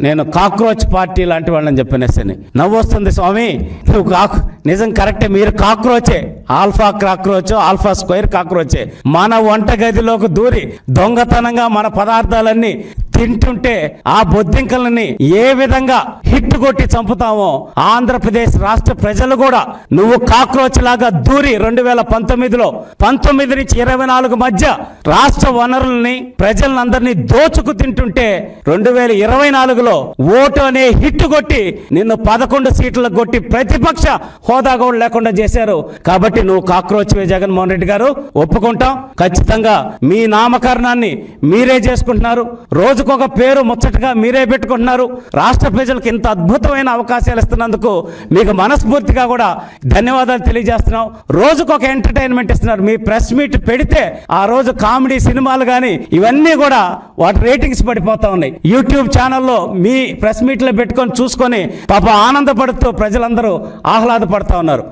నేను cockroach party లాంటి వాళ్ళని చెప్పనేసని నవ్వు వస్తుంది. స్వామి నువ్వు నిజం కరెక్టే, మీరు కాక్రోచే, ఆల్ఫా కాక్రోచ్, ఆల్ఫా స్క్వేర్ కాక్రోచే. మన వంటగదిలోకి దూరి దొంగతనంగా మన పదార్థాలన్నీ తింటుంటే ఆ బొద్దింకలని ఏ విధంగా హిట్ కొట్టి చంపుతామో ఆంధ్రప్రదేశ్ రాష్ట్ర ప్రజలు కూడా నువ్వు కాక్రోచ్ లాగా దూరి 2019లో 19 నుంచి 24 మధ్య రాష్ట్ర వనరుల్ని ప్రజలందరినీ దోచుకు తింటుంటే 2024లో ఓటు అనే హిట్ కొట్టి నిన్ను 11 సీట్లకు కొట్టి ప్రతిపక్ష హోదా కూడా లేకుండా చేశారు. కాబట్టి నువ్వు కాక్రోచ్ జగన్మోహన్ రెడ్డి గారు, ఒప్పుకుంటాం. ఖచ్చితంగా మీ నామకరణాన్ని మీరే చేసుకుంటున్నారు, రోజుకొక పేరు ముచ్చటగా మీరే పెట్టుకుంటున్నారు. రాష్ట్ర ప్రజలకు ఇంత అద్భుతమైన అవకాశాలు ఇస్తున్నందుకు మీకు మనస్ఫూర్తిగా కూడా ధన్యవాదాలు తెలియజేస్తున్నాం. రోజుకొక ఎంటర్టైన్మెంట్ ఇస్తున్నారు. మీ ప్రెస్ మీట్ పెడితే ఆ రోజు కామెడీ సినిమాలు కానీ ఇవన్నీ కూడా వాటి రేటింగ్స్ పడిపోతా ఉన్నాయి. యూట్యూబ్ ఛానల్లో మీ ప్రెస్ మీట్లో పెట్టుకొని చూసుకొని పాప ఆనందపడుతూ ప్రజలందరూ ఆహ్లాదపడతా ఉన్నారు.